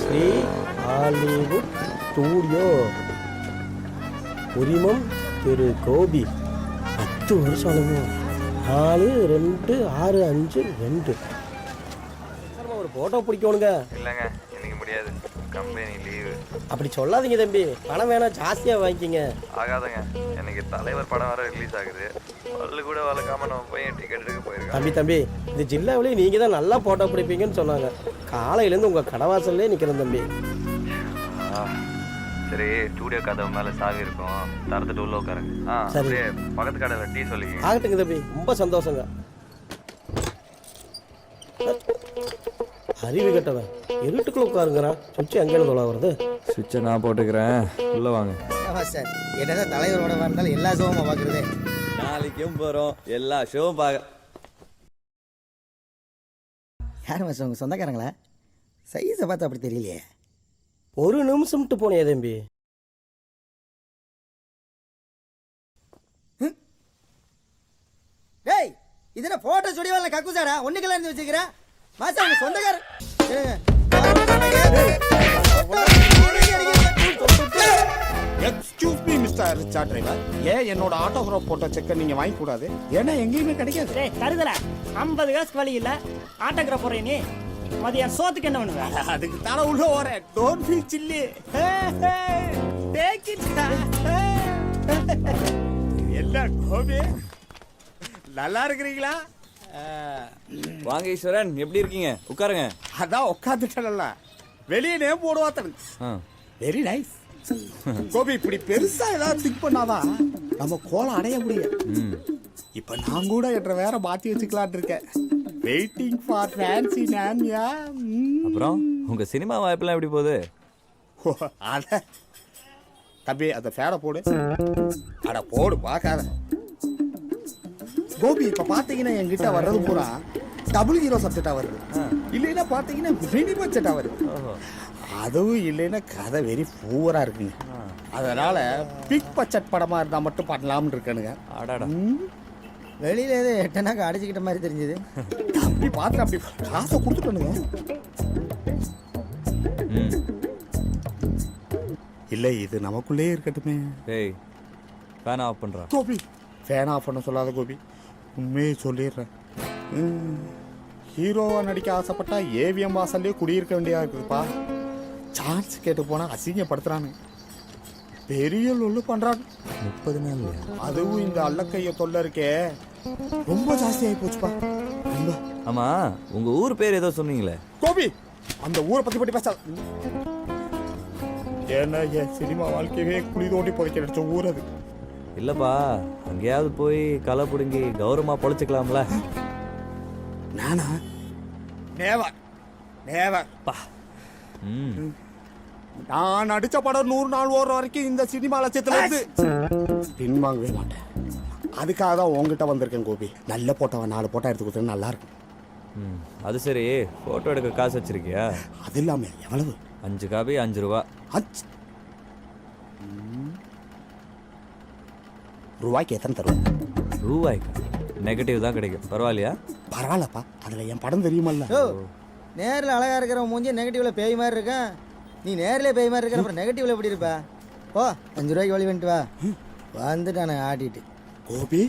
Sri Hollywood studio, உரிமம் திரு கோபி. 10 வருஷம் அனுபவம். 4-2-6-5-2. ஒரு போட்டோ பிடிக்கணுங்க. இல்லைங்க, எனக்கு முடியாது, கம்பெனி லீவு. அப்படி சொல்லாதீங்க தம்பி, பணம் வேணா ஜாஸ்தியாக வாங்கிக்கிங்க. ஆகாதுங்க, எனக்கு தலைவர் படம் வர ரிலீஸ் ஆகுது. பல்லு கூட வளர்க்காம நம்ம போய் டிக்கெட் எடுக்க போயிருக்கோம். தம்பி இந்த ஜில்லாவிலேயே நீங்கள் தான் நல்லா போட்டோ பிடிப்பீங்கன்னு சொன்னாங்க. காலையிலேருந்து உங்கள் கடவாசல்லே நிற்கிறேன் தம்பி. சரி, ஸ்டூடியோ கதவு மேலே சாவி இருக்கும், தரத்துட்டு உள்ள உட்காருங்க. சரி, பக்கத்து கடையில் டீ சொல்லிங்க. ஆகட்டுங்க தம்பி, ரொம்ப சந்தோஷங்க. அறிவு கட்டவன் இருட்டுக்குள்ள உட்காருங்கிறான். சுவிட்ச் எங்கே தொலை வருது? சுவிட்சை நான் போட்டுக்கிறேன், உள்ள வாங்க. சார், என்னதான் தலைவரோட வந்தாலும் எல்லா ஷோவும் பார்க்குறதே. நாளைக்கும் போகிறோம், எல்லா ஷோவும் பார்க்க. யார் மாஸ்டர் உங்கள் சொந்தக்காரங்களா? சைஸை பார்த்து அப்படி தெரியலையே. ஒரு நிமிஷம்ட்டு போனே தம்பி. டேய், இதுனா போட்டோ ஸ்டுடியோவில் கக்குசாடா ஒன்றுக்கெல்லாம் இருந்து வச்சுக்கிறேன். மாஸ்டர் உங்கள் சொந்தக்காரன். Excuse me mister Richard driver, ஏன் என்னோட ஆட்டோகிராஃப் போட்டோ செக்கை நீங்க வாங்கி கூடாது? ஏன்னா எங்கேயுமே கிடைக்காது. தருதல 50 காசுக்கு வழி இல்ல. ஆட்டோகிராஃப் போறேன் நீ மதியம் சோத்துக்கு என்ன பண்ணுவ? அதுக்கு தானே உள்ள வரேன். Don't feel chilli. Take it. என்ன கோபி, நல்லா இருக்கிறீங்களா? வாங்க ஈஸ்வரன், எப்படி இருக்கீங்க? உட்காருங்க. அதான் உட்காந்துட்டல, வெளியே நேம் போடுவாத்தன். Very nice. கோபி, இப்படி பெருசா ஏதாவது திங்க் பண்ணாதான் நம்ம கோலம் அடைய முடியும். இப்ப நான் கூட என்ற வேற மாத்தி வச்சுக்கலான் இருக்கேன். வெயிட்டிங் ஃபார் ஃபேன்சி நான்யா. அப்புறம் உங்க சினிமா வாய்ப்பெல்லாம் எப்படி போகுது? அட தம்பி, அந்த ஃபேனை போடு. அட போடு, பார்க்காத. கோபி, இப்ப பாத்தீங்கன்னா என்கிட்ட வர்றது பூரா டபுள் ஹீரோ சப்ஜெக்டா வருது. இல்லைன்னா பாத்தீங்கன்னா மினி பட்ஜெட்டா வருது. அதுவும் இல்லைன்னா கதை வெறி பூவரா இருக்குங்க. அதனால பிக் பட்ஜெட் படமா இருந்தா மட்டும் பண்ணலாம்னு இருக்கணுங்க. வெளியில ஏதோ எட்டனாக்க அடிச்சுக்கிட்ட மாதிரி தெரிஞ்சது. அப்படி பார்த்து அப்படி காசை கொடுத்துட்டனுங்க. இல்லை, இது நமக்குள்ளே இருக்கட்டுமே. டேய், ஃபேன் ஆஃப் பண்றா. கோபி, ஃபேன் ஆஃப் பண்ண சொல்லாத கோபி, உண்மையை சொல்லிடுறேன். ஹீரோவா நடிக்க ஆசைப்பட்டா ஏவிஎம் வாசல்லே குடியிருக்க வேண்டியதா இருக்குதுப்பா. சான்ஸ் கேட்டு போனா அசிங்கப்படுத்துறானு, பெரிய லொல்லு பண்றான். 30 நாள். அதுவும் இந்த அல்லக்கைய தொல்லை இருக்கே, ரொம்ப ஜாஸ்தி ஆகி போச்சுப்பா. ஆமா, உங்க ஊர் பேர் ஏதோ சொன்னீங்களே? கோபி, அந்த ஊரை பத்தி பேச. ஏன்னா என் சினிமா வாழ்க்கையவே குழி தோண்டி புதைக்க நினைச்ச ஊர் அது. இல்லப்பா, அங்கேயாவது போய் களை பிடுங்கி கௌரவமா பொழைச்சிக்கலாம்ல. நானா? நேவர் நேவர் பா. நான் நடிச்ச படம் 100 நாள் ஓடுற வரைக்கும் இந்த சினிமா லட்சத்துல இருந்து பின்வாங்கவே மாட்டேன். அதுக்காக தான் உங்ககிட்ட வந்திருக்கேன் கோபி. நல்ல போட்டோவை 4 போட்டோ எடுத்து கொடுத்தா நல்லா இருக்கும். அது சரி, போட்டோ எடுக்க காசு வச்சிருக்கியா? அது இல்லாம எவ்வளவு? 5 காபி 5 ரூபா. ரூபாய்க்கு எத்தனை தருவோம்? ரூபாய்க்கு நெகட்டிவ் தான் கிடைக்கும். பரவாயில்லையா? பரவாயில்லப்பா, அதுல என் படம் தெரியுமல்ல. நேரில் அழகா இருக்கிற மூஞ்சி நெகட்டிவ்ல பேய் மாதிரி இருக்கேன். நீ நேரில் பேய் மாதிரி இருக்கிற, அப்புறம் நெகட்டிவ்ல எப்படி இருப்பா? ஓ, 5 ரூபாய்க்கு வழி வந்துட்டு வா. வந்துட்டானே ஆட்டிட்டு. கோபி,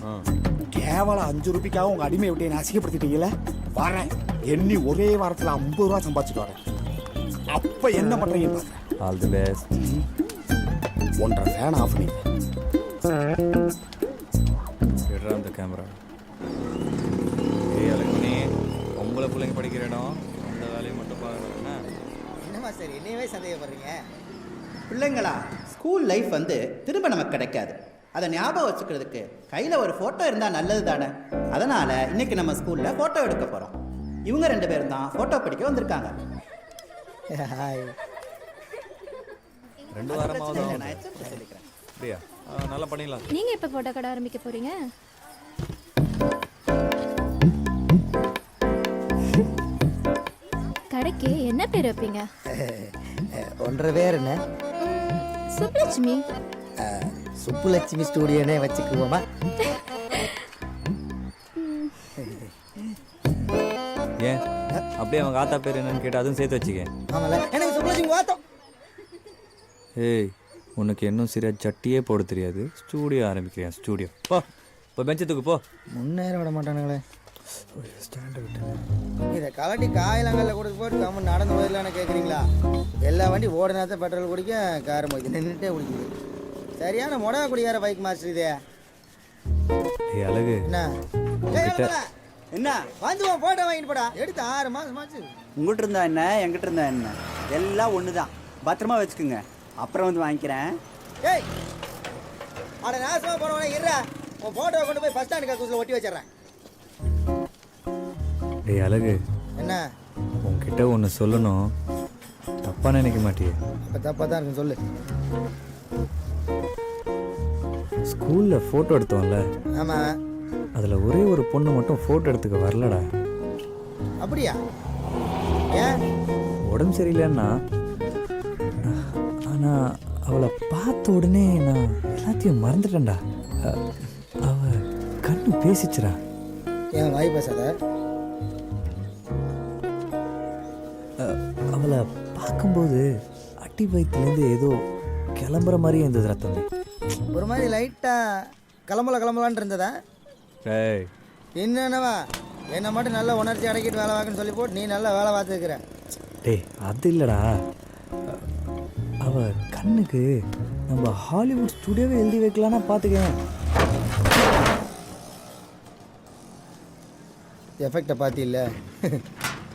கேவலம் 5 ரூபாய்க்காக உங்க அடிமை விட்டு அசிங்கப்படுத்திட்டீங்களே. வரேன், எண்ணி ஒரே வாரத்தில் 50 ரூபா சம்பாதிச்சுட்டு வரேன். அப்ப என்ன பண்றீங்க பாருங்க. All the best. 1.5 fan off பண்ணி எடுறா அந்த கேமரா. ஏய் அலக்குனி, உங்களை பிள்ளைங்க படிக்கிற இடம், அந்த வேலையை மட்டும் பாருங்க. என்னம்மா சார் என்னையவே சந்தேகப்படுறீங்க? பிள்ளைங்களா, ஸ்கூல் லைஃப் வந்து திரும்ப நமக்கு கிடைக்காது. அதை ஞாபகம் வச்சுக்கிறதுக்கு கையில் ஒரு ஃபோட்டோ இருந்தால் நல்லது தானே. அதனால் இன்றைக்கி நம்ம ஸ்கூலில் ஃபோட்டோ எடுக்க போகிறோம். இவங்க 2 பேரும் தான் ஃபோட்டோ பிடிக்க வந்திருக்காங்க. 2 வாரமாவது நான் எச்சரிக்கை சொல்லிக்கிறேன். அப்படியா? நல்லா பண்ணிடலாம். நீங்கள் எப்போ ஃபோட்டோ கடை ஆரம்பிக்க போகிறீங்க? கடைக்கு என்ன பேர் வைப்பீங்க? ஒன்றரை பேர் என்ன? சுப்புலட்சுமி. சுப்புலட்சுமி ஸ்டூடியோனே வச்சுக்குவோமா? ஏன் அப்படியே அவங்க ஆத்தா பேர் என்னன்னு கேட்டு அதுவும் சேர்த்து வச்சுக்க. ஆமால எனக்கு சுப்லட்சுமி வாத்தம். ஏய், உனக்கு இன்னும் சரியா சட்டியே போட தெரியாது, ஸ்டூடியோ ஆரம்பிக்கிறேன். ஸ்டூடியோ போ, இப்போ பெஞ்சத்துக்கு போ. முன்னேற விட மாட்டானுங்களே. இதை கலட்டி காயிலங்களில் கொடுத்து போட்டு கம்மன் நடந்து போயிடலான்னு கேட்குறீங்களா? எல்லா வண்டி ஓடினாத்த பெட்ரோல் குடிக்க, கார் போய் நின்றுட்டே குடிக்குது. சரியான மொடா குடிக்கார பைக் மாஸ்டர் இதே. ஏய் அழகு, என்ன என்ன வந்து போட்டோ வாங்கிட்டு போடா. எடுத்து 6 மாசமாச்சு. உங்கள்கிட்ட இருந்தா என்ன, என்கிட்ட இருந்தா என்ன, எல்லாம் ஒன்று தான். பத்திரமா வச்சுக்கோங்க, அப்புறம் வந்து வாங்கிக்கிறேன். ஏய் அட நாசமா போனவனே இருடா. உன் போட்டோவை கொண்டு போய் பஸ் ஸ்டாண்டு கக்கூசில் ஒட்டி வச்சிடறேன். ஏய் அழகு, என்ன உன்கிட்ட ஒன்று சொல்லணும், தப்பாக நினைக்க மாட்டியே? இப்போ தப்பாக தான் இருக்குன்னு சொல்லு. ஸ்கூலில் ஃபோட்டோ எடுத்தோம்ல, ஆமாம். அதில் ஒரே ஒரு பொண்ணு மட்டும் ஃபோட்டோ எடுத்துக்க வரலடா. அப்படியா? ஏன்? உடம்பு சரியில்லைன்னா, ஆனால் அவளை பார்த்த உடனே நான் எல்லாத்தையும் மறந்துட்டேன்டா. அவ கண்ணு பேசிச்சுடா. ஏன் வாய் பேசாத? அவளை பார்க்கும்போது அடி வயிற்றுலேருந்து ஏதோ கிளம்புற மாதிரியே இருந்தது ரத்தமே. ஒரு மாதிரி லைட்டாக கிளம்பலான்னு இருந்ததா? ஏய் என்னவா என்னை மட்டும் நல்லா உணர்ச்சி அடக்கிட்டு வேலை பார்க்கன்னு சொல்லி போட்டு நீ நல்லா வேலை பார்த்துருக்குற. டேய் அது இல்லைடா, அவ கண்ணுக்கு நம்ம ஹாலிவுட் ஸ்டுடியோவே எழுதி வைக்கலான்னா பார்த்துக்கேன். எஃபெக்டை பார்த்து இல்லை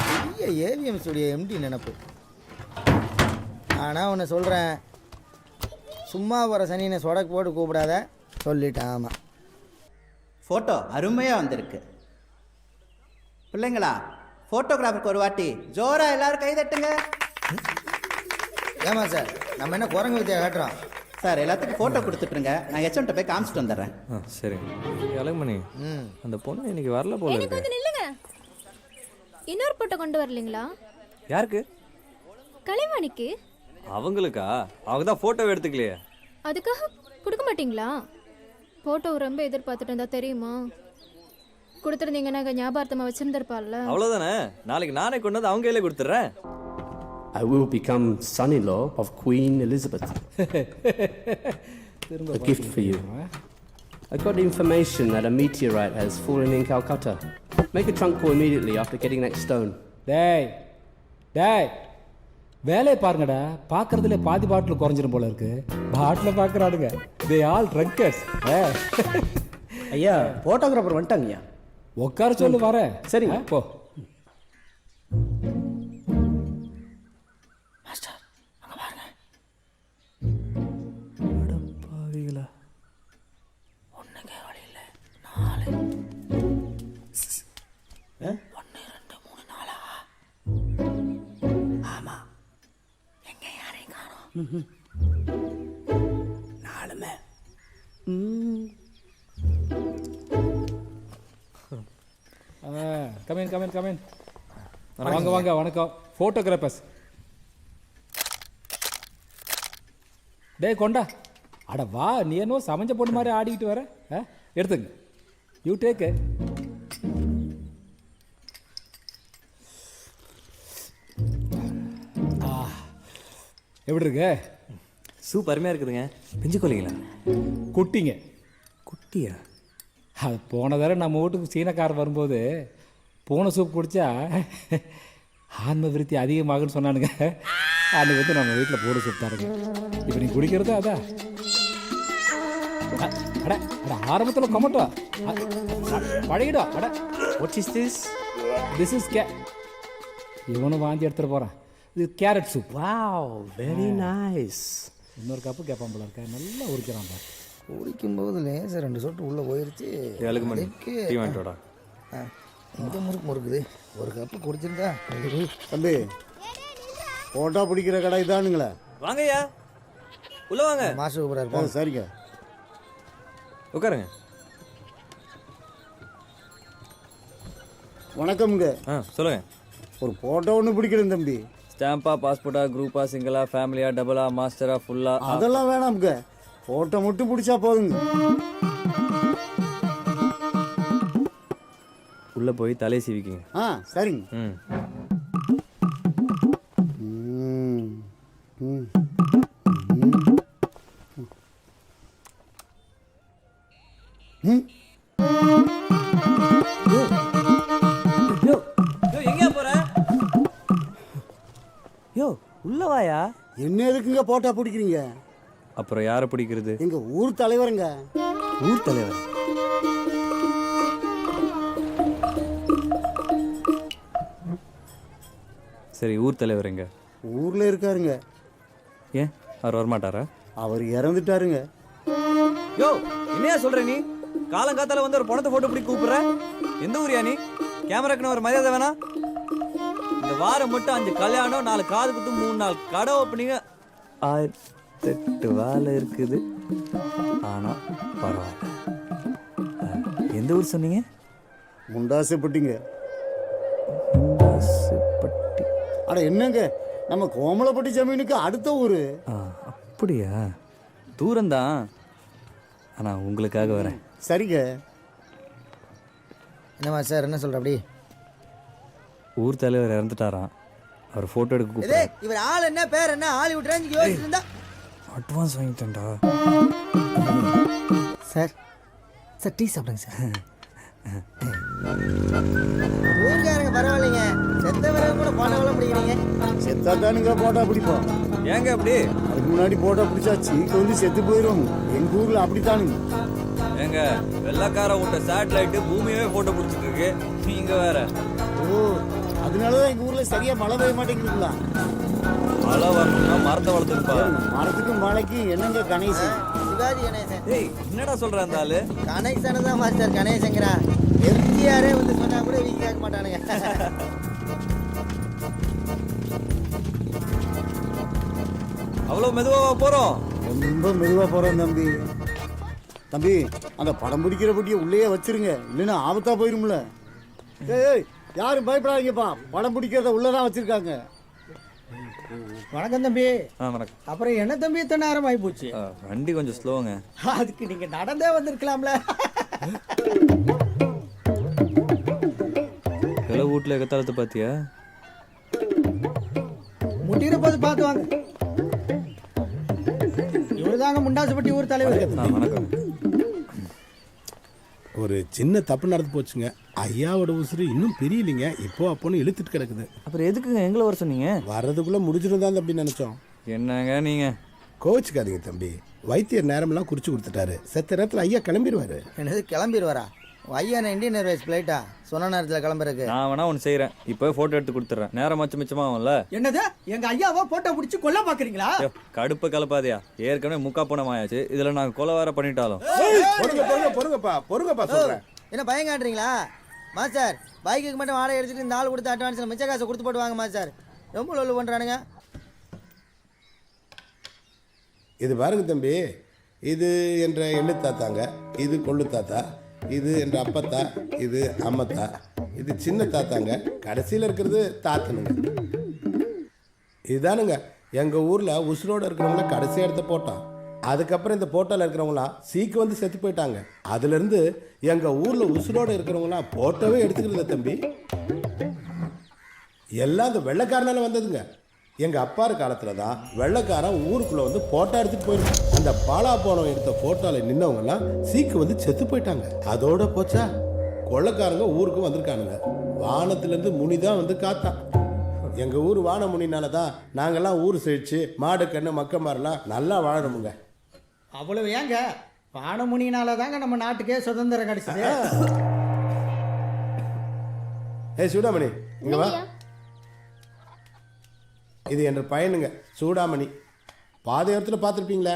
பெரிய ஏவிஎம் ஸ்டுடியோ எம்டி நினப்பு. ஆனால் ஒன்று சொல்கிறேன், சும்மா வர சனினை சொடக்கு போட்டு கூப்பிடாத சொல்லிட்டேன். ஆமாம். ஃபோட்டோ அருமையாக வந்திருக்கு. பிள்ளைங்களா, ஃபோட்டோகிராஃபருக்கு ஒரு வாட்டி ஜோரா எல்லாரும் கை தட்டுங்க. ஏமா சார், நம்ம என்ன குரங்கு வித்தியா காட்டுறோம்? சார் எல்லாத்துக்கும் ஃபோட்டோ கொடுத்துட்ருங்க, நான் ஹெச்எம்கிட்ட போய் காமிச்சிட்டு வந்துடுறேன். சரிங்க. அழகுமணி, அந்த பொண்ணு இன்னைக்கு வரல போல எனக்கு இருக்கு. வந்து நில்லுங்க. இன்னொரு போட்டோ கொண்டு வரலீங்களா? யாருக்கு? கலைவாணிக்கு. அவங்களுக்கா? அவங்க தான் ஃபோட்டோ எடுத்துக்கலையே. அதுக்காக கொடுக்க மாட்டீங்களா? போட்டோ ரொம்ப எதிர்பார்த்துட்டு இருந்தா தெரியுமா? கொடுத்துருந்தீங்கன்னா ஞாபகார்த்தமாக வச்சிருந்திருப்பாள்ல. அவ்வளோதானே, நாளைக்கு நானே கொண்டு வந்து அவங்க கையில கொடுத்துட்றேன். I will become son-in-law of Queen Elizabeth. A gift for you. I got information that a meteorite has fallen in Calcutta. Make a trunk call immediately after getting next stone. டேய் டேய், வேலையை பாருங்கடா. பார்க்கறதுல பாதி பாட்டில் குறைஞ்சிரும் போல இருக்கு. பாட்டில் பார்க்குறானுங்க. They all drunkards. ஐயா ஃபோட்டோகிராஃபர் வந்துட்டாங்க ஐயா. உட்கார சொல்லு வரேன். சரிங்க போ. நாலுமே கமேன் கமேன் கமேன். வாங்க வாங்க, வணக்கம் ஃபோட்டோகிராஃபர்ஸ். டேய் கொண்டா. அட வா, நீ என்ன சமைஞ்ச பொண்ணு மாதிரி ஆடிக்கிட்டு வர. எடுத்துங்க, யூ டேக். எப்படி இருக்கு? சூப் அருமையாக இருக்குதுங்க. பிஞ்சு கொல்லிங்களா? குட்டிங்க. குட்டியா? அது போன தடவை நம்ம வீட்டுக்கு சீனக்காரர் வரும்போது பூனை சூப் குடித்தா ஆன்ம விருத்தி அதிகமாகுன்னு சொன்னானுங்க. அன்றைக்கி வந்து நம்ம வீட்டில் பூனை சூப் தாருங்க. இப்போ நீ குடிக்கிறது அதான். அட அட ஆரம்பத்தில் கொமட்டோ பழகிடும். அட What is this? This is இவனும் வாந்தி எடுத்துகிட்டு போகிறான். இது carrot soup. Wow, very nice. இன்னொரு கப்பு கேட்பான் போல இருக்க. நல்லா உரிக்கிறான் பாரு. குடிக்கும்போது லேசாக 2 சொட்டு உள்ளே போயிடுச்சு. டீ வாங்கிட்டோடா. இந்த முறுக்கு முறுக்குது. ஒரு கப்பு குடிச்சிருந்தா. தம்பி, ஃபோட்டோ பிடிக்கிற கடை இதானுங்களே. வாங்கய்யா, உள்ள வாங்க. மாசு சூப்பராக இருப்போம். சரிங்க, உட்காருங்க. வணக்கம்ங்க. சொல்லுங்க. ஒரு ஃபோட்டோ ஒன்று பிடிக்கிறேன் தம்பி. ஸ்டாம்பா, பாஸ்போர்ட்டா, குரூப்பா, சிங்கிளா, ஃபேமிலியா, டபுளா, மாஸ்டரா, ஃபுல்லா? அதெல்லாம் வேணாம்ங்க, ஃபோட்டோ மட்டும் பிடிச்சா போதுங்க. உள்ள போய் தலையை சீவிக்கிங்க. சரிங்க. ம். யோ எங்கேயா போற? யோ உள்ள வாயா. என்ன எதுக்குங்க போட்டா பிடிக்கிறீங்க? அப்புறம் யாரை பிடிக்கிறது? எங்க ஊர் தலைவருங்க. ஊர் தலைவர்? சரி, ஊர் தலைவர் எங்க? ஊர்ல இருக்காருங்க. ஏன் அவர் வரமாட்டாரா? அவர் இறந்துட்டாருங்க. யோ என்னையா சொல்ற நீ? காலங்காத்தால வந்து ஒரு பணத்தை போட்டோ பிடிக்க கூப்பிடுற? எந்த ஊரியா நீ? கேமராக்குன்னு ஒரு மரியாதை வேணா? இந்த வாரம் மட்டும் 5 கல்யாணம், 4 காது குத்து, 3 நாள் கடை ஓப்பனிங்க, 1008 வேலை இருக்குது. ஆனா பரவாயில்ல. எந்த ஊர் சொன்னீங்க? முண்டாசுப்பட்டிங்க. முண்டாசுப்பட்டி? அட என்னங்க, நம்ம கோமலப்பட்டி ஜமீனுக்கு அடுத்த ஊரு. அப்படியா? தூரம்தான். ஆனா உங்களுக்காக வரேன். சரிங்க. என்னம்மா சார், என்ன சொல்ற? அப்படி ஊர் தலைவர் இறந்துட்டாராம். அவர் போட்டோ எடுக்க இதே கூப்பிடுறாரு. இவர் ஆள் என்ன பேர் என்ன ஹாலிவுட் ரேஞ்சுக்கு யோசிச்சுட்டு இருந்தா. அட்வான்ஸ் வாங்கிட்டேன்டா. சார் சார் டீ சாப்பிடுங்க சார். ஊருக்காரங்க பரவாயில்லைங்க, செத்தவரை கூட போட்டோ எல்லாம் பிடிக்கிறீங்க. செத்தாதானுங்க போட்டா பிடிப்போம். ஏங்க அப்படி? அதுக்கு முன்னாடி போட்டா பிடிச்சா சீக்கு வந்து செத்து போயிடும். எங்க ஊர்ல அப்படித்தானுங்க. ஏங்க வெள்ளக்கார விட்ட சேட்டலைட் பூமியவே போட்டோ பிடிச்சிட்டு இருக்கு, நீங்க வேற. ஓ, அதனாலதான் எங்க ஊர்ல சரியா மழை பெய்ய மாட்டேங்குதுங்களா? மழை வரணும்னா மரத்தை வளர்த்துருப்பா. மரத்துக்கும் மழைக்கு என்னங்க கணேசன்? சிவாஜி கணேசன். ஏய் என்னடா சொல்ற அந்த ஆளு? கணேசன் தான் மாஸ்டர், கணேசங்கிறா. எம்ஜிஆரே வந்து சொன்னா கூட வீங்க கேட்க மாட்டானுங்க. அவ்வளவு மெதுவா போறோம்? ரொம்ப மெதுவா போறோம் தம்பி. தம்பி, அந்த படம் பிடிக்கிற பொட்டியை உள்ளேயே வச்சிருங்க, இல்லைன்னா ஆபத்தா போயிரும்ல. ஏய், யாரும் பயப்படாதீங்கப்பா, படம் பிடிக்கிறத உள்ளதான் வச்சிருக்காங்க. வணக்கம் தம்பி. வணக்கம். அப்புறம் என்ன தம்பி இத்தனை நேரம் ஆகி போச்சு? வண்டி கொஞ்சம் ஸ்லோங்க. அதுக்கு நீங்க நடந்தே வந்திருக்கலாம்ல. கிளவு வீட்டுல எக்கத்தாலத்தை பாத்தியா? முட்டிற போது பார்த்து வாங்க. இவருதாங்க முண்டாசுப்பட்டி ஊர் தலைவர். வணக்கம். ஒரு சின்ன தப்பு நடந்து போச்சுங்க. ஐயாவோட உசுறு இன்னும் பிரியலிங்க. இப்போ அப்போன்னு இழுத்துட்டு கிடக்குது. அப்புறம் எதுக்குங்க எங்களை வர சொன்னீங்க? வர்றதுக்குள்ள முடிஞ்சிருந்தான் தம்பி நினைச்சோம். என்னங்க நீங்க? கோச்சுக்காதீங்க தம்பி, வைத்தியர் நேரமெல்லாம் குறிச்சு கொடுத்துட்டாரு. செத்த நேரத்தில் ஐயா கிளம்பிடுவாரு. என்னது கிளம்பிடுவாரா? ஐயா இந்தியன் ஏர்வேஸ் ஃபிளைட்டா சொன்ன நேரத்தில் கிளம்புறதுக்கு? நான் வேணா ஒன்று செய்யறேன், இப்போ போட்டோ எடுத்து கொடுத்துறேன். நேரம் மிச்சமாகும்ல. என்னது, எங்க ஐயாவா போட்டோ பிடிச்சி கொல்ல பாக்குறீங்களா? கடுப்பு கலப்பாதியா, ஏற்கனவே முக்கா பணம் ஆயாச்சு, இதுல நாங்க கொலை வேற பண்ணிட்டாலும். பொறுங்கப்பா சொல்றேன். என்ன பயம் காட்டுறீங்களா மாஸ்டர்? பைக்குக்கு மட்டும் வாடகை எடுத்துட்டு இந்த ஆள் கொடுத்த அட்வான்ஸ் மிச்ச காசை கொடுத்து போட்டுவாங்க மாஸ்டர். ரொம்ப லொல்லு பண்றானுங்க. இது பாருங்க தம்பி, இது என்ற எள்ளு தாத்தாங்க, இது கொள்ளு தாத்தா, இது என்ற அப்பத்தா, இது அம்மத்தா, இது சின்ன தாத்தாங்க, கடைசியில் இருக்கிறது தாத்தனுங்க. இதுதானுங்க எங்கள் ஊரில் உசுரோடு இருக்கிறவங்கள கடைசி இடத்த போட்டோம். அதுக்கப்புறம் இந்த போட்டோவில் இருக்கிறவங்களாம் சீக்கு வந்து செத்து போயிட்டாங்க. அதுலேருந்து எங்கள் ஊரில் உசுரோடு இருக்கிறவங்களாம் போட்டோவே எடுத்துக்கிறது தம்பி. எல்லாம் இந்த வெள்ளைக்காரனால வந்ததுங்க. எங்கள் அப்பா காலத்தில் தான் வெள்ளைக்காரன் ஊருக்குள்ளே வந்து போட்டோ எடுத்துகிட்டு போயிருக்கான். அந்த பாலா போனம் எடுத்த ஃபோட்டோவில் நின்னவங்கலாம் சீக்கு வந்து செத்து போயிட்டாங்க. அதோட போச்சா, கொள்ளைக்காரங்க ஊருக்கு வந்திருக்கானுங்க. வானத்திலேருந்து முனி தான் வந்து காத்தான். எங்கள் ஊர் வான முனினால தான் நாங்கள்லாம் ஊர் செழிச்சு மாடு கண்ணு மக்க மாதிரிலாம் நல்லா வாழணுமுங்க. அவ்வளவு ஏங்க, வானமுனினால தாங்க நம்ம நாட்டுக்கே சுதந்திரம் கிடைச்சது. ஏய் சூடாமணி, இங்கே வா. இது என்ற பையனுங்க சூடாமணி. பாதையோரத்தில் பார்த்துருப்பீங்களா?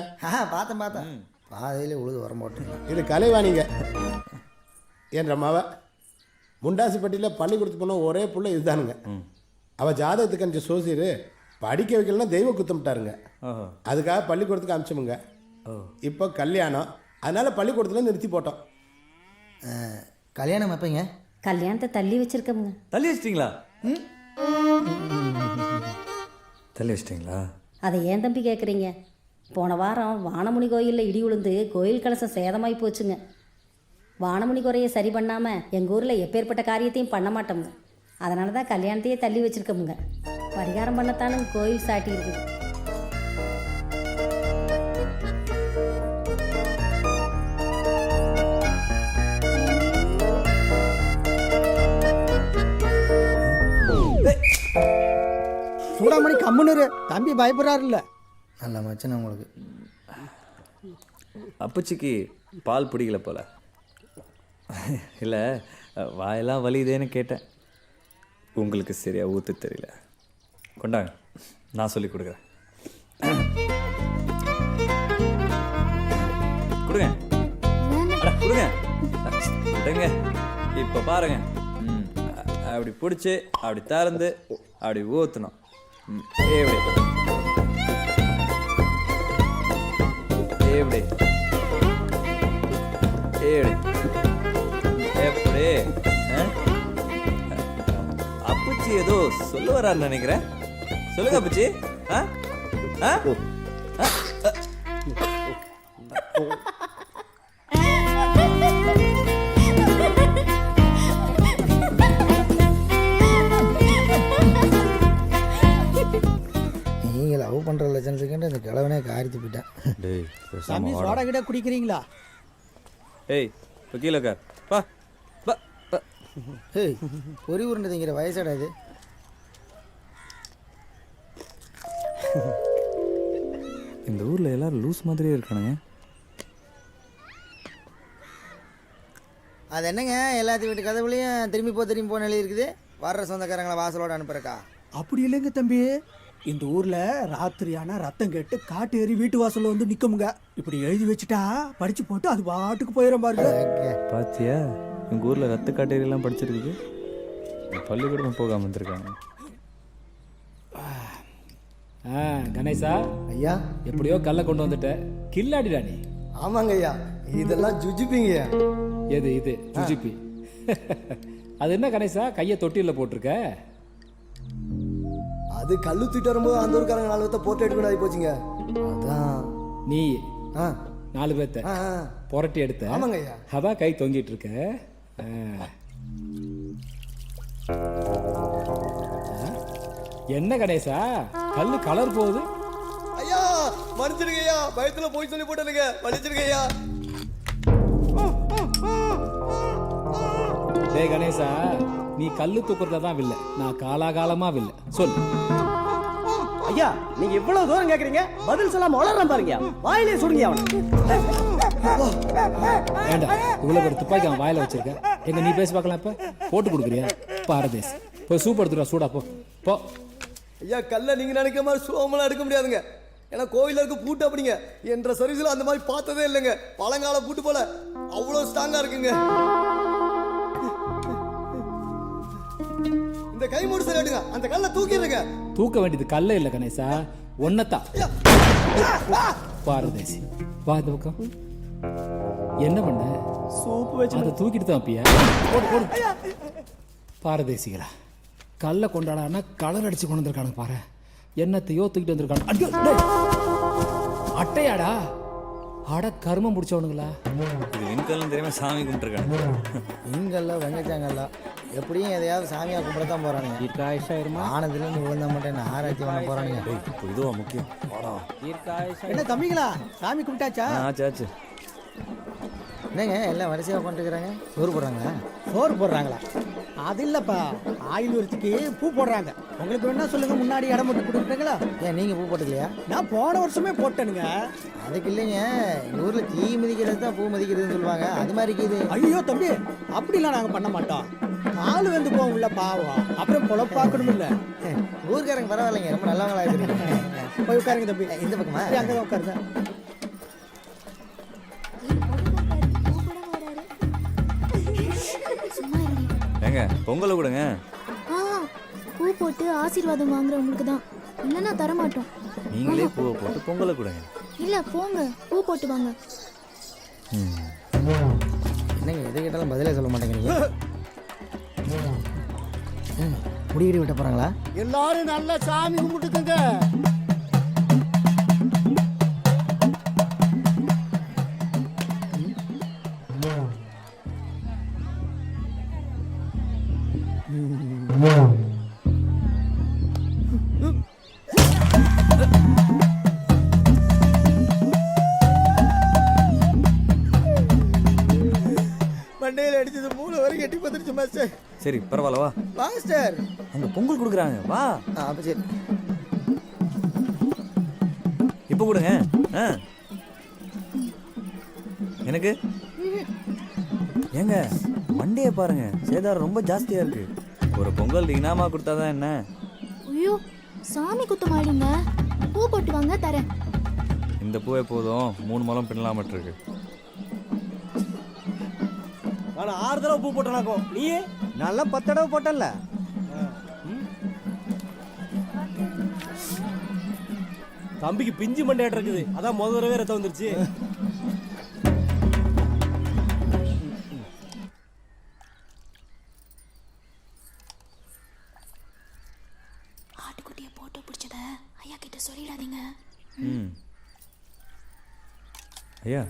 பார்த்தேன். பாதையிலே உழுது வர மாட்டேங்க. இது கலைவாணிங்க என்ற மாவ. முண்டாசுப்பட்டியில் பள்ளிக்கூடத்துக்கு போன ஒரே புள்ள இதுதானுங்க. அவள் ஜாதகத்துக்கு அஞ்சு சோசியர் படிக்க வைக்கலாம் தெய்வ குத்தமிட்டாருங்க. அதுக்காக பள்ளிக்கூடத்துக்கு அனுப்பிச்சோமுங்க. இப்போ கல்யாணம், அதனால பள்ளிக்கூடத்தில் நிறுத்தி போட்டோம். கல்யாணம் எப்பங்க? கல்யாணத்தை தள்ளி வச்சிருக்கோங்க. தள்ளி வச்சிட்டீங்களா? தள்ளி வச்சிட்டிங்களா? அதை ஏன் தம்பி கேட்குறீங்க? போன வாரம் வானமுனி கோயிலில் இடி விழுந்து கோயில் கலசம் சேதமாகி போச்சுங்க. வானமுனி குறையை சரி பண்ணாமல் எங்கள் ஊரில் எப்பேற்பட்ட காரியத்தையும் பண்ண மாட்டோங்க. அதனால தான் கல்யாணத்தையே தள்ளி வச்சுருக்கோமுங்க. பரிகாரம் பண்ணத்தானுங்க கோயில் சாட்டி இருக்குது. சூடாமணி கம்முன்னு தம்பி பயப்படுறாரு இல்ல நல்ல மச்சன் உங்களுக்கு. அப்பச்சிக்கு பால் பிடிக்கல போல. இல்லை, வாயெல்லாம் வலியுதேன்னு கேட்டேன். உங்களுக்கு சரியா ஊற்று தெரியல. கொண்டாங்க, நான் சொல்லி கொடுக்குறேன். கொடுங்க, அட கொடுங்க, விடுங்க. இப்போ பாருங்க, அப்படி பிடிச்சி அப்படி திறந்து அப்படி ஊற்றணும். எப்படி எப்படி எப்படி எப்படி அப்பச்சி ஏதோ சொல்ல வரான்னு நினைக்கிறேன். சொல்லுங்க அப்பச்சி. நீங்க லவ் பண்ற லட்சம் செகண்ட் அந்த கிழவனே காரித்து போயிட்டேன். தம்பி சோடா கிட்ட குடிக்கிறீங்களா? ஏய் கீழே கார் பா. ஏய் பொறி உருண்டை திங்கிற வயசாடா இது. இந்த ஊரில் எல்லாரும் லூஸ் மாதிரியே இருக்கானுங்க. அது என்னங்க எல்லாத்தையும் வீட்டு கதவுலையும் திரும்பி போன நிலை இருக்குது. வர்ற சொந்தக்காரங்களை வாசலோட அனுப்புறக்கா? அப்படி இல்லைங்க தம்பி, இந்த ஊர்ல ராத்திரியான ரத்தம் கேட்டு காட்டு ஏறி வீட்டு வாசல்ல வந்து நிக்குமுங்க. இப்படி எழுதி வச்சுட்டா படிச்சு போட்டு அது பாட்டுக்கு போயிடும் பாருங்க. பாத்தியா, எங்கள் ஊரில் ரத்த காட்டேரியெல்லாம் படிச்சிருக்குது. பள்ளிக்கூடம் போகாமல் வந்திருக்காங்க. கணேசா ஐயா, எப்படியோ கல்லை கொண்டு வந்துட்ட. கில்லாடிடா நீ. ஆமாங்க ஐயா, இதெல்லாம் ஜுஜிப்பிங்க. எது இது ஜுஜிப்பி? அது என்ன கணேசா கையை தொட்டியில் போட்டிருக்க? அது கல்லு தூக்கிட்டு வரும்போது அந்த ஊருக்காரங்க 4 பேர்த்த போட்டு எடுக்கணும் ஆகி போச்சுங்க. அதான் நீ 4 பேர்த்த புரட்டி எடுத்த. ஆமாங்க ஐயா. அதான் கை தொங்கிட்டு இருக்க. என்ன கணேசா கல்லு கலர் போகுது? ஐயா மன்னிச்சிருங்க ஐயா, பயத்துல போய் சொல்லி போட்டேனுங்க, மன்னிச்சிருங்க ஐயா. டேய் கணேசா, நீ கல்லு தூக்குறதுல தான் வில்ல, நான் காலாகாலமா வில்ல. சொல்லு. ஐயா நீங்க இவ்வளவு தூரம் கேக்குறீங்க, பதில் சொல்லாம வளர்றான் பாருங்க. வாயிலே சுடுங்க அவன். ஏண்டா இவ்வளவு பேர் துப்பாக்கி அவன் வாயில வச்சிருக்க? எங்க நீ பேசி பார்க்கலாம். இப்ப போட்டு கொடுக்குறியா? பாரதேஸ், போய் சூப் எடுத்துட்டு சூடா போ போ. ஐயா கல்ல நீங்க நினைக்கிற மாதிரி சுலபமெல்லாம் எடுக்க முடியாதுங்க. ஏன்னா கோயில இருக்க பூட்டு அப்படிங்க. என்ற சர்வீஸ்ல அந்த மாதிரி பார்த்ததே இல்லைங்க. பழங்கால பூட்டு போல அவ்வளவு ஸ்ட்ராங்கா இருக்குங்க. இந்த கை மூடு சரி எடுங்க, அந்த கல்லை தூக்கிடுங்க. தூக்க வேண்டியது கல்ல இல்ல கணேசா, ஒன்னத்தான். பாரதேசி, வா இந்த பக்கம். என்ன பண்ண? சூப்பு வச்சு அதை தூக்கிட்டு தான் பியா. பாரதேசிகளா, கல்லை கொண்டாடானா கலர் அடிச்சு கொண்டு வந்திருக்கானுங்க பாரு. என்னத்தையோ தூக்கிட்டு வந்திருக்கானு. அட்டையாடா? அட கருமம் முடிச்சவனுங்களா. இது வெண்கல்னு தெரியாம சாமி கும்பிட்டுருக்காங்க. இங்கல்ல வெங்கச்சாங்கல்ல எப்படியும் எதையாவது சாமியா கும்பிடத்தான் போறானுங்க. தீர்க்காயுஷாயிருமா? ஆனதுல இருந்து விழுந்த மாட்டேன் ஆராய்ச்சி பண்ண போறானுங்க. இதுவா முக்கியம்? என்ன தம்பிங்களா, சாமி கும்பிட்டாச்சா? ஆச்சு. என்னங்க எல்லாம் வரிசையாக பண்ணிருக்கிறாங்க? சோறு போடுறாங்களா? சோறு போடுறாங்களா? அது இல்லப்பா, ஆயில் உரத்துக்கு பூ போடுறாங்க. உங்களுக்கு வேணா சொல்லுங்க, முன்னாடி இடம் மட்டும் கொடுக்குறீங்களா? ஏன் நீங்க பூ போட்டுக்கலையா? நான் போன வருஷமே போட்டேனுங்க. அதுக்கு இல்லைங்க, எங்கள் ஊர்ல தீ மிதிக்கிறது தான் பூ மிதிக்கிறதுன்னு சொல்லுவாங்க. அது மாதிரி இருக்குது. ஐயோ தம்பி, அப்படிலாம் நாங்க பண்ண மாட்டோம். ஆள் வந்து போவோம் உள்ள பாவம், அப்புறம் பொழப்பாக்கணும் இல்ல. ஊருக்காரங்க பரவாயில்லைங்க, ரொம்ப நல்லவங்களா இருக்கு. போய் உட்காருங்க தம்பி. இந்த பக்கமா? அங்கதான் உட்காருங்க. ஏங்க பொங்கலை கொடுங்க. பூ போட்டு ஆசீர்வாதம் வாங்குறவங்களுக்கு தான், இல்லைன்னா தரமாட்டோம். நீங்களே பூவை போட்டு பொங்கலை கொடுங்க. இல்ல போங்க, பூ போட்டு வாங்க. என்னங்க எதை கேட்டாலும் பதிலே சொல்ல மாட்டேங்கிறீங்க. முடிகிட்டு விட்ட போறாங்களா? எல்லாரும் நல்லா சாமி கும்பிட்டுக்கங்க. மண்டையில் அடிச்சது மூளை வரைக்கும் எட்டி பார்த்துருச்சு மாஸ்டர். சரி பரவாயில்ல, வா மாஸ்டர். அங்க பொங்கல் கொடுக்குறாங்க, வா. அப்ப சரி. ஆ எனக்கு ஏங்க மண்டையை பாருங்க, சேதாரம் ரொம்ப ஜாஸ்தியா இருக்கு. ஒரு பொங்கல் இனாமா கொடுத்தாதான் என்ன? ஐயோ சாமி குத்தமாடிங்க. பூ போட்டு வாங்க தரேன். இந்த பூவே போதும், 3 முழம் பின்னலாம இருக்கு. நான் 6 தடவை பூ போட்டனாக்கும். நீ நல்லா 10 தடவை போட்டல. தம்பிக்கு பிஞ்சு மண்டையாட்டு இருக்குது, அதான் முதல் தடவை ரத்தம் வந்துருச்சு. ஆட்டுக்குட்டியை போட்டோ பிடிச்சத ஐயா கிட்ட சொல்லிடாதீங்க. ம் ஐயா,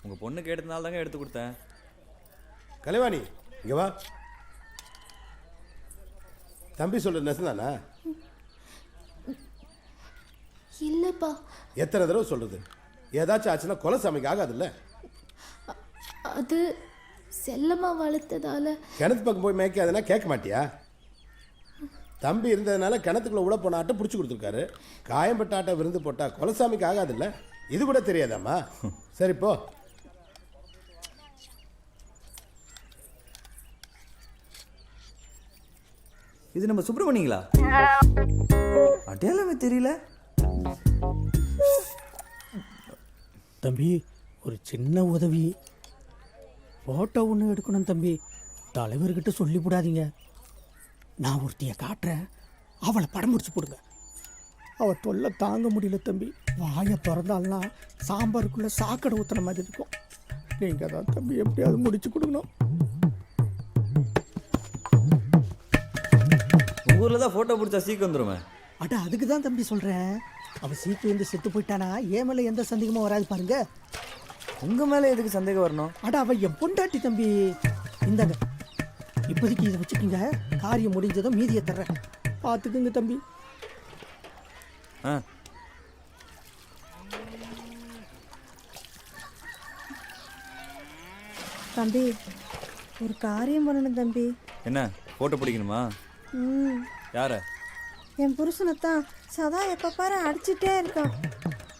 உங்க பொண்ணு கேட்டதுனால தாங்க எடுத்து கொடுத்தேன். கலைவாணி இங்க வா. தம்பி சொல்ற நெசந்தானா? இல்லப்பா. எத்தனை தடவை சொல்றது? ஏதாச்சும் ஆச்சுன்னா கொலை சாமிக்கு ஆகாதுல்ல. அது செல்லமா வளர்த்ததால. கிணத்து பக்கம் போய் மேய்க்காதுன்னா கேட்க மாட்டியா? தம்பி இருந்ததுனால கிணத்துக்குள்ள உள்ள போன ஆட்டை பிடிச்சி கொடுத்துருக்காரு. காயம்பட்ட ஆட்டை விருந்து போட்டா கொலசாமிக்கு ஆகாதுல்ல. இது கூட தெரியாதாம்மா? சரி போ. இது நம்ம சுப்பிரமணியங்களா? அடையாளமே தெரியல. தம்பி ஒரு சின்ன உதவி, ஃபோட்டோ ஒன்று எடுக்கணும் தம்பி. தலைவர்கிட்ட சொல்லிவிடாதீங்க. நான் ஒருத்தியை காட்டுறேன், அவளை படம் முடிச்சு போடுங்க. அவள் தொல்லை தாங்க முடியல தம்பி. வாயை திறந்தாள்னா சாம்பாருக்குள்ளே சாக்கடை ஊற்றுன மாதிரி இருக்கும். நீங்கள் தான் தம்பி எப்படியாவது முடிச்சு கொடுக்கணும். உங்கள் ஊரில் தான் ஃபோட்டோ பிடிச்சா சீக்கு வந்துருமே. அட அதுக்கு தான் தம்பி சொல்கிறேன். அவள் சீக்கு வந்து செத்து போயிட்டானா ஏன் மேலே எந்த சந்தேகமும் வராது பாருங்க. உங்கள் மேலே எதுக்கு சந்தேகம் வரணும்? அட அவள் என் பொண்டாட்டி தம்பி. இந்தாங்க இப்போதைக்கு இதை வச்சுக்கோங்க, காரியம் முடிஞ்சதும் மீதியை தர்றேன், பார்த்துக்குங்க தம்பி. ஆ தம்பி ஒரு காரியம் பண்ணணும் தம்பி. என்ன ஃபோட்டோ பிடிக்கணுமா? யார? என் புருஷனைத்தான் சதா எப்போ பாரு அடிச்சுட்டே இருக்கான்.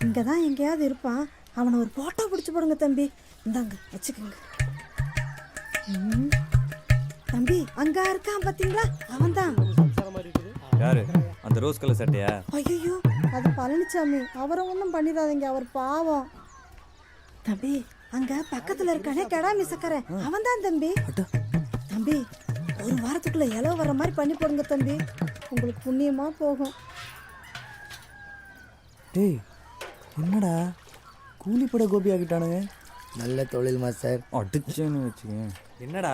இங்கே தான் எங்கேயாவது இருப்பான். அவனை ஒரு ஃபோட்டோ பிடிச்சி போடுங்க தம்பி. இந்தாங்க வச்சுக்கோங்க. தம்பி அங்க இருக்கான் பாத்தீங்களா, அவன் தான். யாரு? அந்த ரோஸ் கலர் சட்டையா? ஐயோ அது பழனிசாமி. அவரை ஒன்றும் பண்ணிடாதீங்க, அவர் பாவம். தம்பி அங்க பக்கத்துல இருக்கானே கடா மிசக்கற, அவன் தான் தம்பி. தம்பி ஒரு வாரத்துக்குள்ள இலவு வர மாதிரி பண்ணி போடுங்க தம்பி, உங்களுக்கு புண்ணியமா போகும். டேய் என்னடா கூலிப்பட கோபி ஆகிட்டானுங்க. நல்ல தொழில் மாஸ்டர். அடிச்சேன்னு வச்சுக்கேன். என்னடா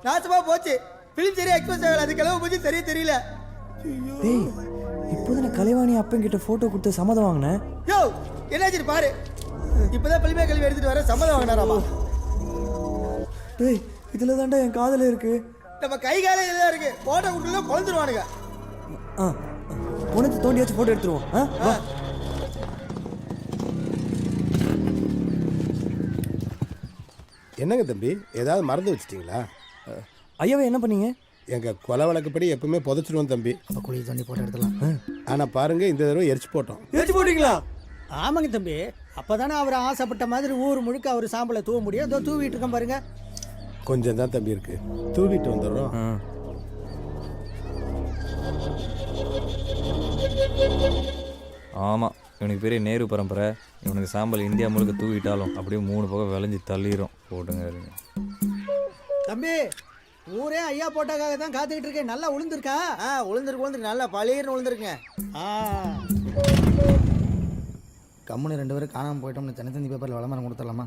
நாசமா போச்சு. பிலிம் சரியா எக்ஸ்பிரஸ் ஆகல, அது கிளம்ப போச்சு சரியா தெரியல. டேய் இப்போதானே கலைவாணி அப்பங்கிட்ட ஃபோட்டோ கொடுத்து சம்மதம் வாங்கினேன். யோ என்னாச்சு பாரு, இப்போதான் பிலிமே கல்வி எடுத்துட்டு வர சம்மதம் வாங்கினாராமா. டேய் இதுல தாண்டா என் காதல இருக்கு. நம்ம கை கால இதெல்லாம் இருக்கு, போட்டோ கொடுக்கல குழந்துருவானுங்க. உனக்கு தோண்டியாச்சு ஃபோட்டோ எடுத்துருவோம். வா. என்னங்க தம்பி, ஏதாவது மறந்து வச்சிட்டீங்களா? ஐயாவை என்ன பண்ணீங்க? எங்க கொலை வழக்கப்படி எப்பவுமே புதைச்சிடுவோம் தம்பி. அப்போ குழி தோண்டி போட்டோ எடுத்துலாம். ஆனா பாருங்க இந்த தடவை எரிச்சு போட்டோம். எரிச்சு போட்டீங்களா? ஆமாங்க தம்பி, அப்போதானே அவர் ஆசைப்பட்ட மாதிரி ஊர் முழுக்க அவர் சாம்பலை தூவ முடியும். அதோ தூவிட்டு இருக்கோம் பாருங்க. கொஞ்சம் தான் தம்பி இருக்கு, தூவிட்டு வந்துடுறோம். ஆமாம், இவனுக்கு பெரிய நேரு பரம்பரை. இவனுக்கு சாம்பல் இந்தியா முழுக்க தூவிட்டாலும் அப்படியே 3 பக்கம் விளைஞ்சி தள்ளிடும். போட்டுங்க இருங்க தம்பி. ஊரே ஐயா போட்டாக்காக தான் காத்துக்கிட்டு இருக்கேன். நல்லா உளுந்துருக்கா? உளுந்துருக்கு நல்லா பழையர்னு உளுந்துருக்குங்க. கம்முன்னு 2 பேரும் காணாமல் போயிட்டோம்னு தினத்தந்தி பேப்பரில் விளம்பரம் கொடுத்துடலாமா?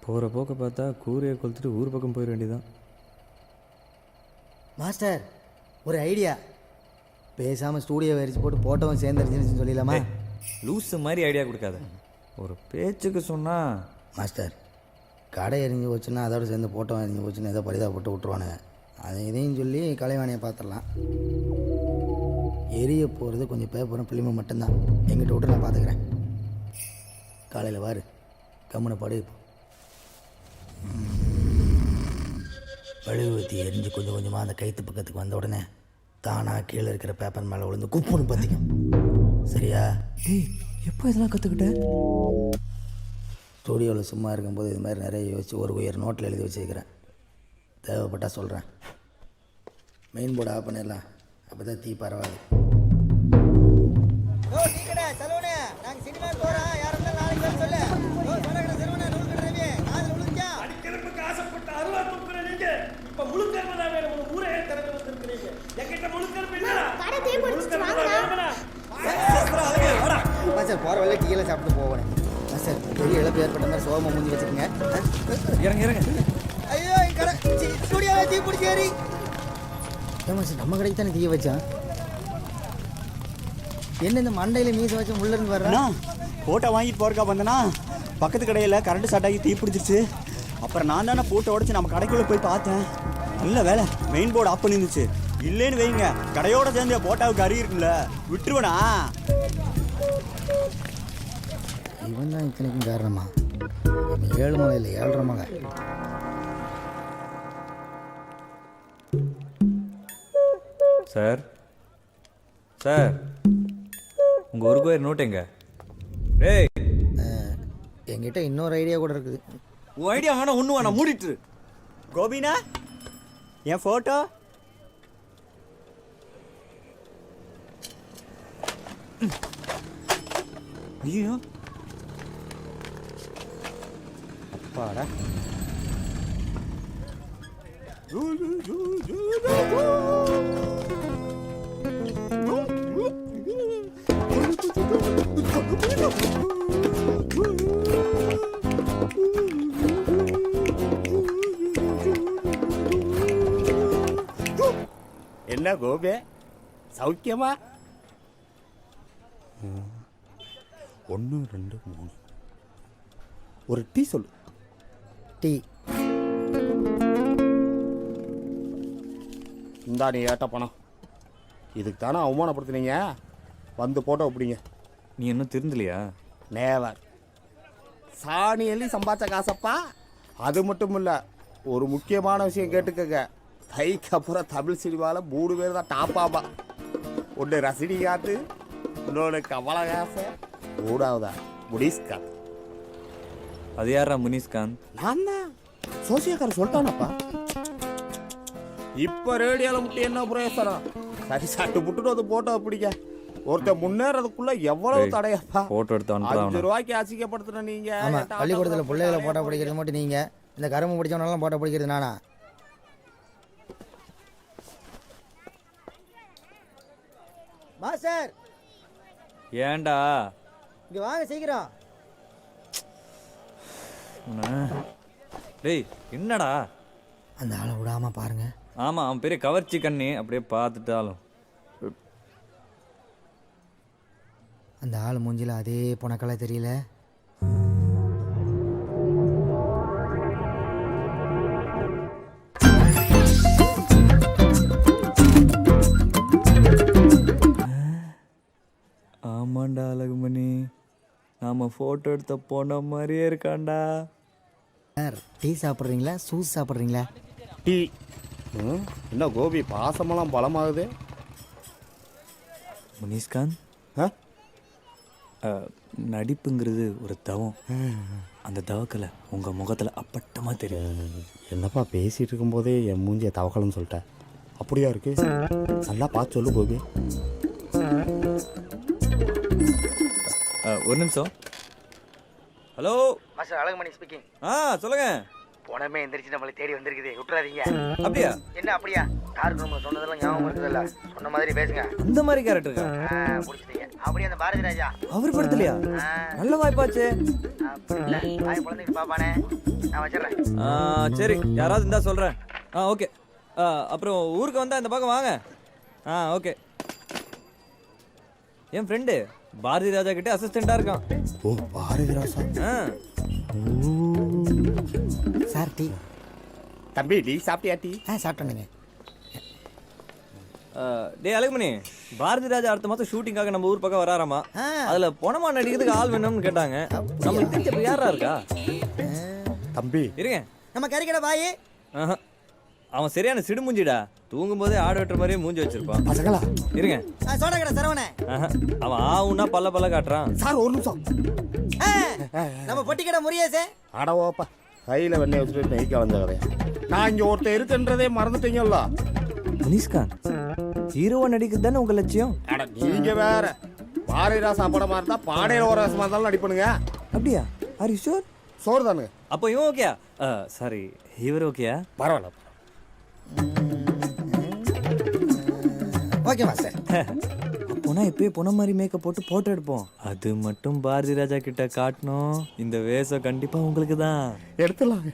போகிற போக்க பார்த்தா கூரையை கொளுத்துட்டு ஊர் பக்கம் போயிட வேண்டியதான். மாஸ்டர் ஒரு ஐடியா, பேசாமல் ஸ்டூடியோவை எரிச்சு போட்டு போட்டோவும் சேர்ந்துருச்சுன்னு சொல்லிடலாமா? லூஸு மாதிரி ஐடியா கொடுக்காத, ஒரு பேச்சுக்கு சொன்னால். மாஸ்டர் கடை எரிஞ்சு போச்சுன்னா அதோட சேர்ந்து போட்டோ எரிஞ்சு போச்சுன்னு ஏதோ பரிதா போட்டு விட்ருவானுங்க. அதை இதையும் சொல்லி கலைவாணியை பார்த்துடலாம். எரிய போகிறது கொஞ்சம் பேப்பரும் பிலிமும் மட்டும்தான். எங்கிட்ட விட்டு நான் பார்த்துக்கிறேன். காலையில் வாரு, கம்முனை படு. வழுவத்தி எரிஞ்சு கொஞ்சம் கொஞ்சமாக அந்த கைத்து பக்கத்துக்கு வந்த உடனே தானாக கீழே இருக்கிற பேப்பர் மேலே விழுந்து குப்புன்னு பார்த்திக்கும். சரியா? டேய் எப்போ இதெல்லாம் கற்றுக்கிட்ட? ஸ்டூடியோவில் சும்மா இருக்கும்போது இது மாதிரி நிறைய யோசிச்சு ஒரு உயர் நோட்டில் எழுதி வச்சுக்கிறேன். தேவைப்பட்டால் சொல்கிறேன். மெயின் போர்டு ஆஃப் பண்ணிடலாம், அப்போ தான் தீ பரவாது. சார் போகிற வழியில் டீ எல்லாம் சாப்பிட்டு போவேன் சார். பெரிய இழப்பு ஏற்பட்ட மாதிரி சோகமாக முடிஞ்சு வச்சுக்கோங்க. இறங்க இறங்க. ஐயோ என் கடை ஸ்டூடியோவில் தீ பிடிச்சி ஏறி. ஏமா சார் நம்ம கடைக்கு தானே தீய வச்சான்? என்ன இந்த மண்டையில் மீசை வச்சு உள்ளேருந்து வர்றா? ஃபோட்டோ வாங்கிட்டு போறக்கா வந்தேன்னா பக்கத்து கடையில் கரண்ட் ஷார்ட் ஆகி தீ பிடிச்சிருச்சு. அப்புறம் நான் தானே ஃபோட்டோ உடச்சி நம்ம கடைக்குள்ளே போய் பார்த்தேன். நல்ல வேலை மெயின் போர்டு ஆஃப் பண்ணிருந்துச்சு. இல்லைன்னு வைங்க கடையோட சேர்ந்து போட்டாவுக்கு அறி இருக்குல்ல, விட்டுருவனா? இவன் தான் இத்தனைக்கும் காரணமா? ஏழு மலை இல்லை 7.5 மலை. சார் சார் உங்கள் ஒரு கோயில் நோட்டு எங்க? டேய் என்கிட்ட இன்னொரு ஐடியா கூட இருக்குது. உன் ஐடியா வேணா ஒன்று வேணா மூடிட்டு. கோபினா என் ஃபோட்டோ ஐயோ அப்பாடா. என்ன கோபே சௌக்கியமா? 1 2 3 ஒரு டீ சொல்லு. டீ இந்தா நீ ஏட்ட பணம். இதுக்கு தானே அவமானப்படுத்துனீங்க. வந்து போட்டோ அப்படிங்க. நீ இன்னும் திருந்தலையா? நேவர். சாணி எள்ளி சம்பாதிச்ச காசப்பா. அது மட்டும் இல்லை, ஒரு முக்கியமான விஷயம் கேட்டுக்கங்க. தைக்கு அப்புறம் தமிழ் சினிமாவில் 3 பேர் தான் டாப்பாப்பா. ஒன்று ரசினிகாந்த், இன்னொன்று கமலஹாசன், 3வதா முனிஷ்காந்த். அது யாரா முனிஷ்காந்த்? நான் தான் சோசியக்காரர் சொல்லிட்டானப்பா. இப்போ ரேடியோவில் முட்டி என்ன பிரயோசனம்? சரி சட்டு புட்டுட்டு வந்து போட்டோ பிடிக்க. ஒருத்தர் முன்னேறதுக்குள்ள எவ்வளவு தடையப்பா. போட்டோ எடுத்து 5 ரூபாய்க்கு அசிங்கப்படுத்துன நீங்க. ஆமாம், பள்ளிக்கூடத்தில் பிள்ளைகளை போட்டோ பிடிக்கிறது மட்டும் நீங்கள், இந்த கரும்பு பிடிச்சவனெல்லாம் போட்டோ பிடிக்கிறது நானா? மாஸ்டர் ஏன்டா? இங்கே வாங்க சீக்கிரம். டேய் என்னடா? அந்த ஆளை விடாம பாருங்க. ஆமாம், அவன் பெரிய கவர்ச்சி கண்ணி. அப்படியே பார்த்துட்டாலும் அந்த ஆள் மூஞ்சில அதே புனக்கலை தெரியல. ஆமாண்டா அழகுமணி, நாம ஃபோட்டோ எடுத்த போன மாதிரியே இருக்காண்டா. சார் டீ சாப்பிட்றீங்களா சூஸ் சாப்பிட்றீங்களா? டீ. என்ன கோபி பாசமெல்லாம் பலமாகுது? முனிஷ்காந்த், நடிப்புங்கிறது ஒரு தவம். அந்த தவக்கலை உங்கள் முகத்தில் அப்பட்டமாக தெரியும். என்னப்பா பேசிகிட்டு இருக்கும்போதே என் மூஞ்சியை தவக்கலன்னு சொல்லிட்டேன். அப்படியா இருக்கு? நல்லா பார்த்து சொல்லு கோபி. ஒரு நிமிஷம். Hello master, Alagumani speaking. சொல்லுங்க. போனமே எந்திரிச்சு நம்மளை தேடி வந்திருக்குது, விட்டுறாதீங்க. அப்படியா? என்ன அப்படியா? டார்க் ரூம்ல சொன்னதெல்லாம் ஞாபகம் இருக்குதுல்ல? சொன்ன மாதிரி பேசுங்க. அந்த மாதிரி கேரக்டர் முடிச்சிட்டீங்க. அப்படியே அந்த பாரதி ராஜா அவர் படத்துலையா? நல்ல வாய்ப்பாச்சு. அப்படி இல்லை, வாய் குழந்தைக்கு பாப்பானே. நான் வச்சிடறேன். சரி, யாராவது இருந்தா சொல்கிறேன். ஓகே. அப்புறம் ஊருக்கு வந்தால் இந்த பக்கம் வாங்க. ஓகே. என் ஃப்ரெண்டு பாரதி ராஜா கிட்ட அசிஸ்டண்டாக இருக்கான். ஓ, பாரதி ராஜா. Sir tea. தம்பி டீ சாப்பிட்டியா? டீ சாப்பிட்டேனுங்க. டே அழகுமணி, பாரதி ராஜா அடுத்த மாதம் ஷூட்டிங்காக நம்ம ஊர் பக்கம் வராராமா. அதில் பணமா நடிக்கிறதுக்கு ஆள் வேணும்னு கேட்டாங்க. நம்மளுக்கு தெரிஞ்ச யாரா இருக்கா? தம்பி இருங்க, நம்ம கறிக்கடை பாய். அவன் சரியான சிடுமுஞ்சிடா. தூங்கும் போதே ஆடு வெட்டுற மாதிரியே மூஞ்சி வச்சிருப்பான். பசங்களா இருங்க. சோடா கடை சரவணே. ஆஹா, அவன் ஆவுன்னா பல்ல பல்ல காட்டுறான். சார் ஒரு நிமிஷம். நம்ம பொட்டி கடை முறியாசே. அடவோப்பா கையில வெண்ணெய் வச்சுட்டு நெய் கலந்த கதையா. நான் இங்க ஒருத்தர் இருக்குன்றதே மறந்துட்டீங்கல்ல. முனிஷ்கான் ஹீரோவா நடிக்கிறது தானே உங்க லட்சியம்? அட நீங்க வேற. பாரதிராசா படம் மாதிரி தான் பாடையில ஒரு ரசமா இருந்தாலும் நடிப்பணுங்க. அப்படியா? Are you sure? சோறு தானுங்க. அப்போ இவன் ஓகேயா? சாரி, இவர் ஓகேயா? பரவாயில்ல. Okay master. அப்போனா இப்பயே பொண்ண மாதிரி மேக்கப் போட்டு போட்டோ எடுப்போம். அது மட்டும் பாரதி ராஜா கிட்ட காட்டணும். இந்த வேஷம் கண்டிப்பா உங்களுக்கு தான். எடுத்துடலாம்.